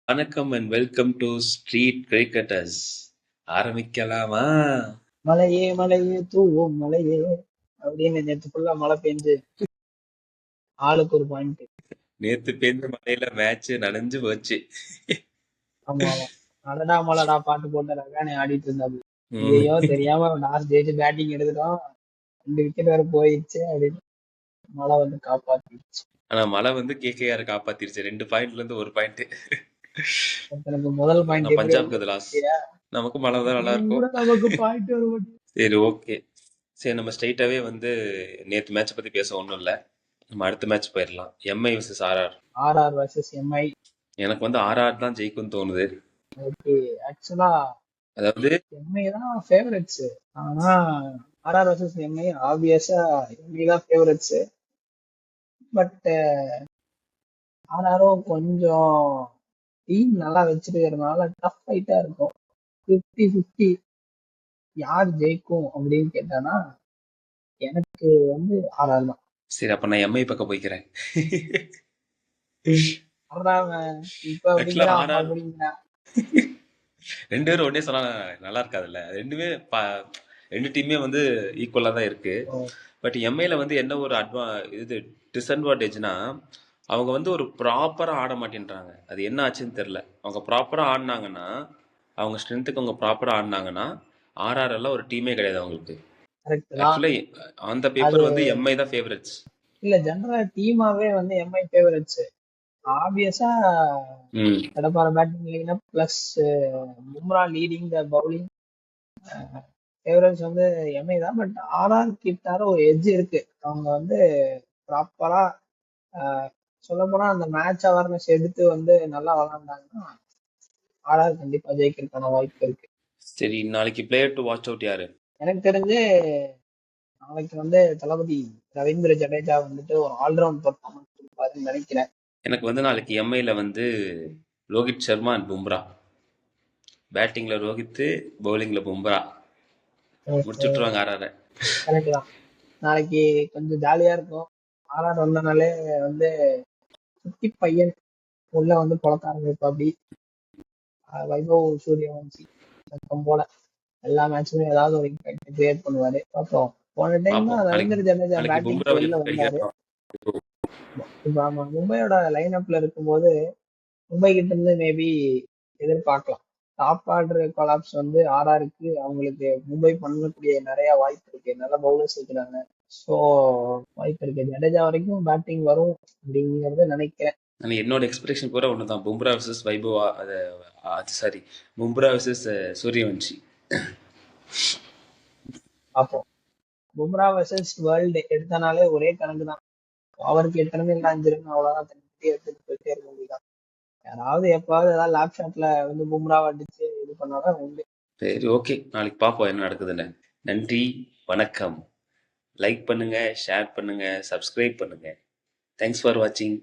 வணக்கம் and welcome to street cricketers. ஆரம்பிக்கலாமா? மலையே மலையே தூவும் மலையே அப்படின்னு நேற்று ஃபுல்லா மழை பெஞ்சு ஆளுக்கு ஒரு பாயிண்ட். நேத்து பெய்த மழையில மேட்ச் நனைஞ்சு போச்சு. ஆமா ஆமா, மலடா மலடா பாட்டு போட்டு ரகானே ஆடிட்டு இருந்தாரு. ம். ஐயோ தெரியாம டாஸ் ஜெயிச்சு பேட்டிங் எடுத்துட்டோம், 2 விக்கெட் வேற போயிடுச்சு அப்படின்னு மழை வந்து காப்பாத்திடுச்சு. ஆனா மழை வந்து கேகேஆர் காப்பாத்திருச்சு. 2 பாயிண்ட்ல இருந்து 1 பாயிண்ட். எனக்கு முதல் பாயிண்ட் எப்படி பஞ்சாப்க்கு வந்து அது லாஸ். நமக்கு மழை தான் நல்லா கூட இருக்கும். நமக்கு பாயிண்ட் வர மாட்டேங்குது. சரி, ஓகே. சரி, நம்ம ஸ்ட்ரைட்டாவே வந்து நேத்து மேட்ச் பத்தி பேச ஒண்ணும் இல்ல. நம்ம அடுத்த மேட்ச் போயிடலாம். MI vs RR. RR versus MI. எனக்கு வந்து ஆர்ஆர் தான் ஜெயிக்கும்னு தோணுது. ஓகே, ஆக்சுவலா அதாவது எம்ஐ தான் ஃபேவரட்ஸ். ஆனா ஆர்ஆர் வர்சஸ் எம்ஐ ஆப்வியஸா எம்ஐ தான் ஃபேவரட்ஸ். பட் ஆனாலும் கொஞ்சம் டீம் நல்லா வச்சிருக்கிறதுனால டஃப் ஃபைட்டா இருக்கும். 50-50 யார் ஜெயிக்கும் அப்படின்னு கேட்டானா எனக்கு வந்து ஆர்ஆர் தான். சரி, அப்ப நான் எம்ஐ பக்கம் போய்க்கிறேன். அதான் இப்ப ஆக்சுவலா அப்படிங்கிற அப்ப ஆர்ஆர் அப்படிங்கிற 2 பேரும் ஒண்ணே சொன்னா நல்லா இருக்காதுல்ல. ரெண்டு டீமே வந்து ஈக்குவலா தான் இருக்கு. பட் எம்ஐல வந்து என்ன ஒரு இது டிஸ்அட்வான்டேஜ்னா, அவங்க வந்து ஒரு ப்ராப்பரா ஆட மாட்டேன்றாங்க. அது என்ன ஆச்சுன்னு தெரியல. அவங்க ப்ராப்பரா ஆடினாங்கன்னா, அவங்க ஸ்ட்ரென்த்துக்கு அவங்க ப்ராப்பரா ஆடினாங்கன்னா, ஆர்ஆர் எல்லாம் ஒரு டீமே கிடையாது அவங்களுக்கு. கரெக்ட் தான். ஆக்சுவலி அந்த அது பேப்பர் வந்து எம்ஐ தான் ஃபேவரட்ஸ். இல்ல, ஜெனரலா டீமாவே வந்து எம்ஐ ஃபேவரட்ஸ். ஆப்வியஸா ம். கடப்பார batting lineup plus Bumrah leading the bowling favourites வந்து எம்ஐ தான். பட் ஆர்ஆர் கிட்டார ஒரு எட்ஜ் இருக்கு. அவங்க வந்து ப்ராப்பரா சொல்ல போனா அந்த மேட்ச் அவேர்னஸ் எடுத்து வந்து நல்லா விளாண்டாங்கன்னா ஆர்ஆர் கண்டிப்பா ஜெயிக்கிறதுக்கான வாய்ப்பு இருக்கு. சரி, நாளைக்கு பிளேயர் டு வாட்ச் அவுட் யாரு? எனக்கு தெரிஞ்சு நாளைக்கு வந்து தளபதி ரவீந்திர ஜடேஜா வந்துட்டு ஒரு ஆல்ரவுண்ட் பர்ஃபார்மன்ஸ் கொடுப்பாருன்னு நினைக்கிறேன். எனக்கு வந்து நாளைக்கு எம்ஐல வந்து ரோஹித் சர்மா அண்ட் பும்ரா. பேட்டிங்ல ரோஹித், பவுலிங்ல பும்ரா. முடிச்சுட்டுருவாங்க ஆர்ஆர். கரெக்ட் தான். நாளைக்கு கொஞ்சம் ஜாலியா இருக்கும். ஆர்ஆர் வந்தனாலே வந்து குட்டி பையன் உள்ள வந்து புழக்க ஆரம்பிப்பா. அப்படி வைபவ் சூரியவன்சி போல எல்லா மேட்சுமே ஏதாவது ஒரு இம்பாக்ட் கிரியேட் பண்ணுவாரு. பார்ப்போம். போன டைம் தான் ரவீந்திர ஜடேஜா நாளைக்கு பேட்டிங்க்கு பும்ரா வெளில வந்தாரு. அடிக்கிறோம். இப்ப நம்ம மும்பையோட லைன் அப்ல இருக்கும்போது மும்பை கிட்ட இருந்து மேபி எதிர்பார்க்கலாம். டாப் ஆர்டர் கொலாப்ஸ் வந்து ஆர்ஆருக்கு அவங்களுக்கு மும்பை பண்ணக்கூடிய நிறைய வாய்ப்பு இருக்கு. நல்ல பவுலர்ஸ் இருக்கிறாங்க. ஸோ வாய்ப்பு இருக்கு. ஜடேஜா வரைக்கும் பேட்டிங் வரும் அப்படிங்கறத நினைக்கிறேன். என்னோட எக்ஸ்பெக்டேஷன் பூரா ஒண்ணுதான். பும்ரா vs வைபவா, அது சாரி, பும்ரா vs சூரியவன்ஷி. பார்ப்போம். பும்ரா வர்சஸ் வேர்ல்டு எடுத்தனாலே ஒரே கணக்கு தான். அவருக்கு 8 ரன் இல்லை 5 ரன் அவ்வளவுதான். தனிப்பட்டி எடுத்துட்டு போயிட்டே இருக்க முடியுதான். யாராவது எப்பாவது ஏதாவது லேப் ஷாட்ல வந்து பும்ரா அடிச்சு இது பண்ணாதான் உண்டு. சரி, ஓகே. நாளைக்கு பார்ப்போம் என்ன நடக்குதுன்னு. நன்றி, வணக்கம். லைக் பண்ணுங்க, ஷேர் பண்ணுங்க, சப்ஸ்கிரைப் பண்ணுங்க. தேங்க்ஸ் ஃபார் வாட்சிங்.